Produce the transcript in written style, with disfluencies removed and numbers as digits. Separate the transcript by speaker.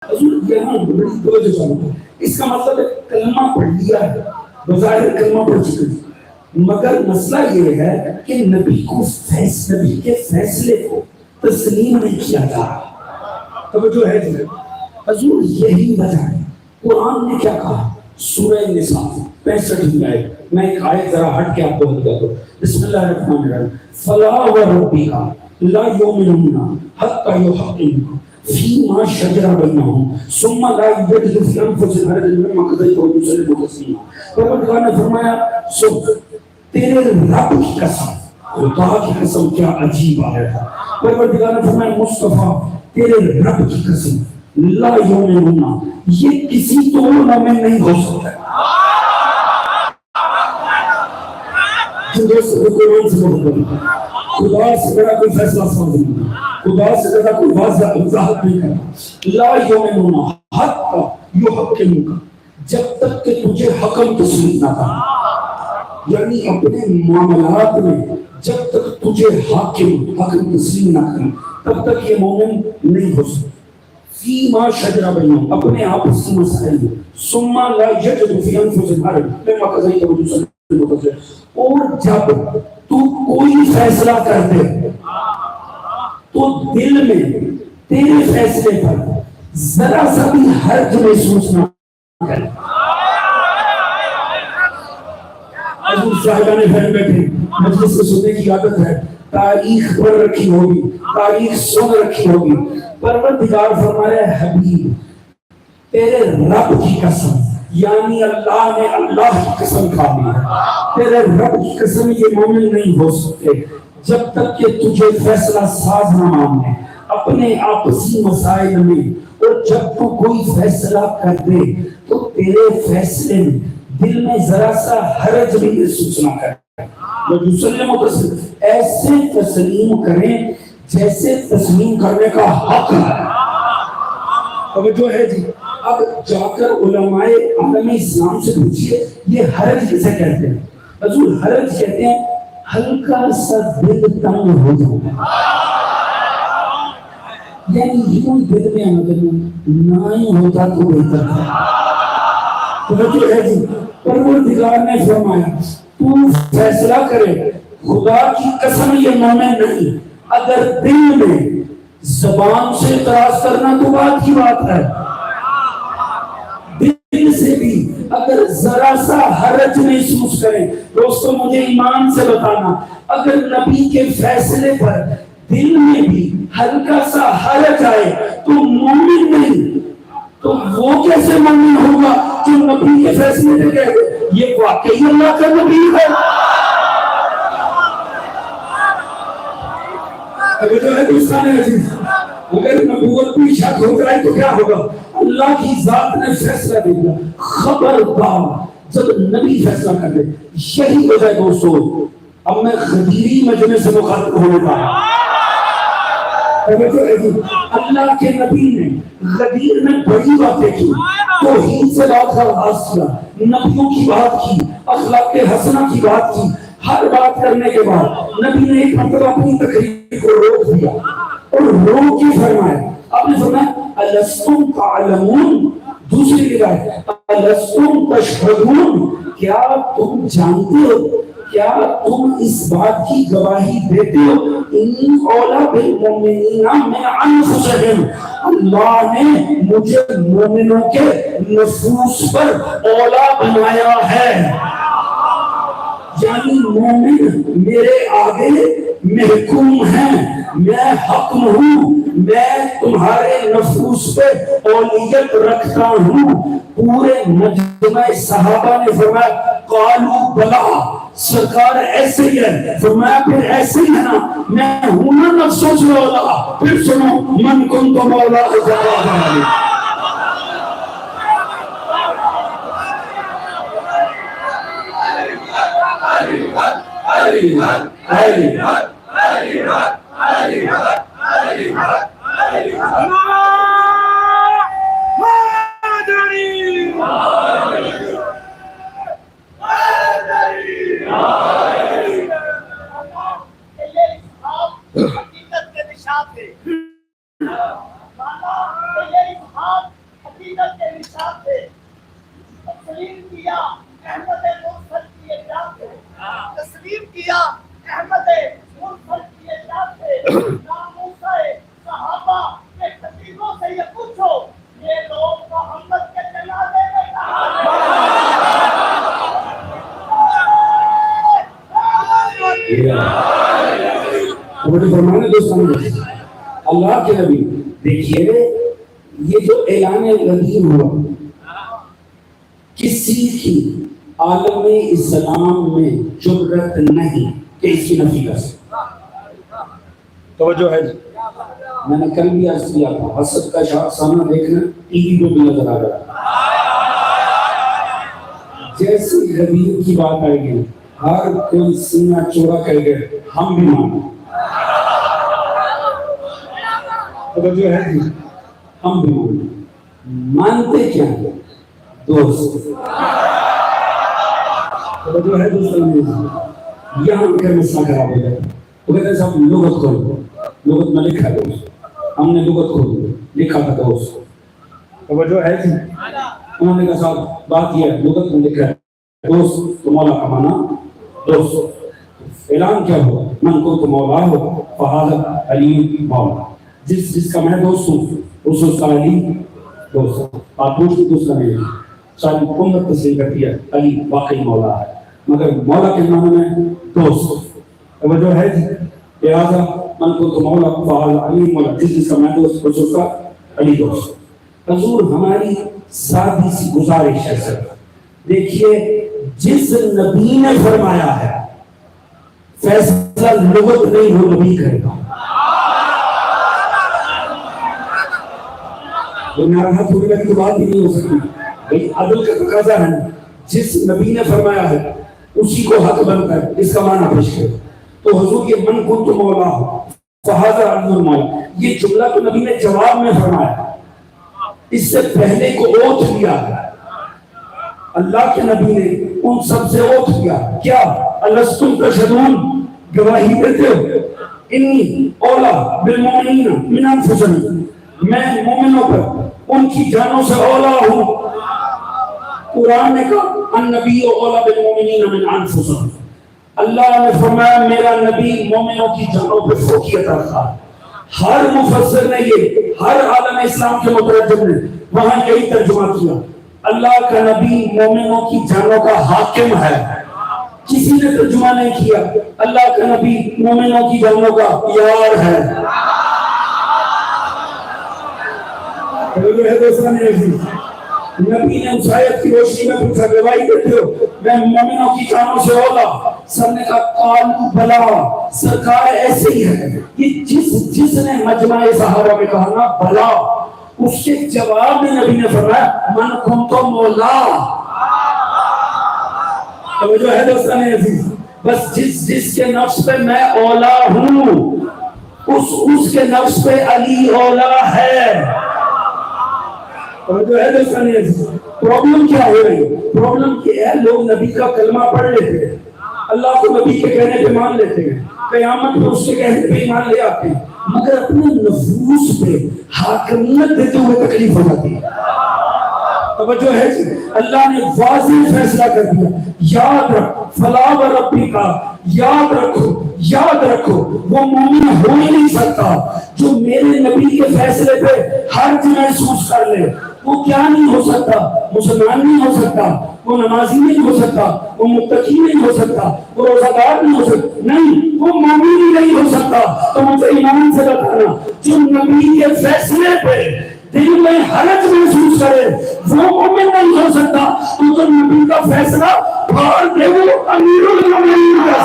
Speaker 1: حضور یہاں بڑی توجہ چاہوں، اس کا مطلب ہے کلمہ پڑھ لیا ہے، بظاہر کلمہ پڑھ چکے، مگر مسئلہ یہ ہے کہ نبی کے فیصلے کو تسلیم نہیں کیا جا رہا۔ توجہ ہے جی؟ حضور یہی وجہ ہے قرآن نے کیا کہا؟ سورہ نساء 65 آیت، میں ایک آیت ذرا ہٹ کے آپ کو بتا دوں۔ بسم اللہ الرحمن الرحیم، فلا وربک لا یؤمنون حتی یحکموک فیما شجر بینہم ثم لا یجدوا فی انفسہم حرجا مما قضیت ویسلموا تسلیما۔ پروردگار نے فرمایا سن، تیرے رب کی قسم، خدا کی قسم، کیا عجیب آیت ہے۔ پروردگار نے فرمایا مصطفیٰ تیرے رب کی قسم، لا یؤمنون، یہ کسی توڑ میں نہیں ہو سکتا۔ خدا سے بڑا کوئی فیصلہ سمجھ نہیں، خدا سے زیادہ کوئی واضح وضاحت نہیں کرتا۔ لا یؤمنون حتی یحکموک، جب تک کہ تجھے حکم تسلیم نہ کرے، یعنی اپنے معاملات میں جب تک تجھے حکم تسلیم نہ کرے تب تک یہ مومن نہیں ہو سکتا۔ فیما شجر بینہم، اپنے آپسی مسائل میں، ثم لا یجدوا فی انفسہم حرجا مما قضیت ویسلموا تسلیما، اور جب تو کوئی فیصلہ کر دے تو دل میں تیرے فیصلے پر ذرا سا بھی حرج محسوس نہ کرے۔ حضور صاحبان گھر بیٹھے مجلس سے سننے کی عادت ہے، تاریخ پڑھ رکھی ہوگی، تاریخ سن رکھی ہوگی۔ پروردگار فرمایا حبیب تیرے رب کی قسم، یعنی اللہ نے اللہ کی قسم کھا لی ہے، تیرے رب کی قسم یہ مومن نہیں ہو سکتے جب تک کہ تجھے فیصلہ ساز نہ مان لے اپنے آپسی مسائل میں، اور جب تو کوئی فیصلہ کر دے تو تیرے فیصلے میں دل میں ذرا سا حرج بھی محسوس نہ کرے۔ وَيُسَلِّمُ تَسْلِيمًا، ایسے تسلیم کریں جیسے تسلیم کرنے کا حق ہے۔ توجہ ہے جی؟ اب جا کر علماء عالم اسلام سے پوچھئے یہ حرج کسے کہتے ہیں؟ حضور حرج کہتے ہیں ہلکا سا دل تنگ ہو جانا، یعنی یوں دل میں اگر نہ ہی ہوتا تو بہتر تھا۔ توجہ ہے جی؟ پروردگار نے فرمایا تو فیصلہ کرے، خدا کی قسم یہ مومن نہیں۔ اگر دل میں زبان سے اعتراض کرنا تو بات کی بات ہے، دل سے بھی اگر ذرا سا حرج محسوس کریں، دوستوں مجھے ایمان سے بتانا، اگر نبی کے فیصلے پر دل میں بھی ہلکا سا حرج آئے تو مومن نہیں، تو وہ کیسے مومن ہوگا جو نبی کے فیصلے پہ کہے گا یہ واقعی اللہ کا نبی ہے؟ اگر نبوت بھی شک ہو جائے تو کیا ہوگا؟ اللہ کی ذات نے فیصلہ دیا، خبردار جب نبی فیصلہ کر دے یہی ہو جائے۔ دوستو اب میں غدیری مجلس سے مخاطب ہونے کا اللہ کے نبی نے غدیر میں بڑی باتیں کی، توحید سے بات کا آغاز کیا، نبیوں کی بات کی، اخلاق حسنہ کی بات کی۔ ہر بات کرنے کے بعد نبی نے ایک مرتبہ اپنی تقریر کو روک دیا اور روک کے فرمایا، آپ نے فرمایا الستم تعلمون، دوسری روایت الستم تشہدون، کیا تم جانتے ہو، کیا تم اس بات کی گواہی دیتے ہو انی اولیٰ بالمؤمنین من انفسہم، اللہ نے مجھے مومنوں کے نفوس پر اولیٰ بنایا ہے، یعنی مومن میرے آگے محکوم ہیں، میں حکم ہوں، میں تمہارے نفوس پہ اولیت رکھتا ہوں۔ پورے مجمع صحابہ نے فرمایا قالوا بلا، سرکار ایسے ہی ہے۔ فرمایا پھر ایسے ہی ہے نا، میں ہوں نا نفسوں سے اولا۔ پھر سنو من کنت مولا فقال
Speaker 2: حقیقت کے نشان تھے، تسلیم کیا احمد مرسل کی اجازت سے، تسلیم کیا احمد مرسل کی اجازت سے، ناموسے صحابہ کے خطیبوں سے یہ پوچھو یہ لوگ محمد کے جنازے میں
Speaker 1: فرمانے دوستان اللہ کے نبی دیکھیے یہ جو اعلان غدیر ہوا کسی کی عالم اسلام میں جرأت نہیں کہ اس کی نفی کر سکے. توجہ ہے میں نے کل بھی عرض کیا تھا حسد کا شاخسانہ دیکھنا ٹی وی کو بھی نظر آ رہا جیسے غدیر کی بات آئے گی ہر کوئی سینہ چورا کر گئے ہم بھی مانیں توجہ ہے جی ہم بھی مانتے کیا ہیں دوست توجہ ہے دوست یہاں کر مسئلہ خراب ہو جائے وہ کہتے ہیں صاحب لغت کھولو لغت میں لکھا ہے ہم نے لغت کھول لکھا تھا دوست توجہ ہے جی انہوں نے کہا صاحب بات یہ ہے لغت میں لکھا ہے دوست تو مولا کا مانا دوست اعلان کیا ہوا من کو تو مولا ہو فہذا علی مولا جس کا میں دوست ہوں اس کا علی دوست آپ پوچھ کے دوست کا نہیں ساری امت تسلیم کرتی ہے علی واقعی مولا ہے مگر مولا کے معنی میں دوست توجہ ہے جی لہٰذا من کو تو مولا فہذا علی مولا جس کا میں دوست اس کا علی دوست حضور ہماری ذاتی سی گزارش ہے سر دیکھیے جس نبی نے فرمایا ہے فیصلہ لغت نہیں ہو نبی کرے گا ناراحت ہونے کی بات ہی نہیں ہو سکتی بھائی عدل کا تقاضا ہے جس نبی نے فرمایا ہے اسی کو حق بنتا ہے اس کا معنی پیش کرے تو حضور کے من کو تو مولا فہذا علی مولا یہ جملہ تو نبی نے جواب میں فرمایا اس سے پہلے کو اوتھ لیا اللہ کے نبی نے ان سب سے اوتھ لیا کیا الستم تشہدون گواہی دیتے ہو انی اولا بالمؤمنین من انفسہم میں مومنوں پر ان کی جانوں سے اولا ہوں قرآن نے کہا النبی اولا بالمؤمنین من انفسہم اللہ نے فرمایا میرا نبی مومنوں کی جانوں پر فوقیت رکھا ہر مفسر نے یہ ہر عالم اسلام کے مترجم نے وہاں یہی ترجمہ کیا اللہ کا نبی مومنوں کی جانوں کا حاکم ہے کسی نے ترجمہ نہیں کیا اللہ کا نبی مومنوں کی جانوں کا یار ہے نبی نے اس آیت کی روشنی میں پوچھا گواہی دیتے ہو میں مومنوں کی جانوں سے اولا سب نے کہا قالوا بلا سرکار ایسے ہی ہے یہ جس نے مجمع صحابہ میں کہا نا بلا اس کے جواب میں نبی نے فرمایا من کنت مولا توجہ ہے دوستان عزیز بس جس کے نفس پہ میں اولا ہوں اس کے نفس پہ علی اولا ہے توجہ ہے دوستان عزیز پرابلم کیا ہو رہی ہے پرابلم یہ ہے لوگ نبی کا کلمہ پڑھ لیتے ہیں اللہ کو نبی کے کہنے پہ مان لیتے ہیں قیامت میں اس کے کہنے پہ ایمان لے آتے ہیں مگر اپنے نفوس پہ حاکمیت دیتے ہوئے تکلیف ہو جاتی ہے توجہ ہے جی اللہ نے واضح فیصلہ کر دیا یاد رکھ فلا وربک کا یاد رکھو وہ مومن ہو ہی نہیں سکتا جو میرے نبی کے فیصلے پہ حرج محسوس کر لے وہ کیا نہیں ہو سکتا مسلمان نہیں ہو سکتا وہ نمازی نہیں ہو سکتا وہ متقی نہیں ہو سکتا وہ روزہ دار نہیں ہو سکتا نہیں وہ مومن ہی نہیں ہو سکتا تو مجھے ایمان سے بتانا جو نبی کے فیصلے پہ دل میں حرج محسوس کرے وہ مومن نہیں ہو سکتا تو نبی کا فیصلہ پھاڑ دے وہ امیر المومنین کا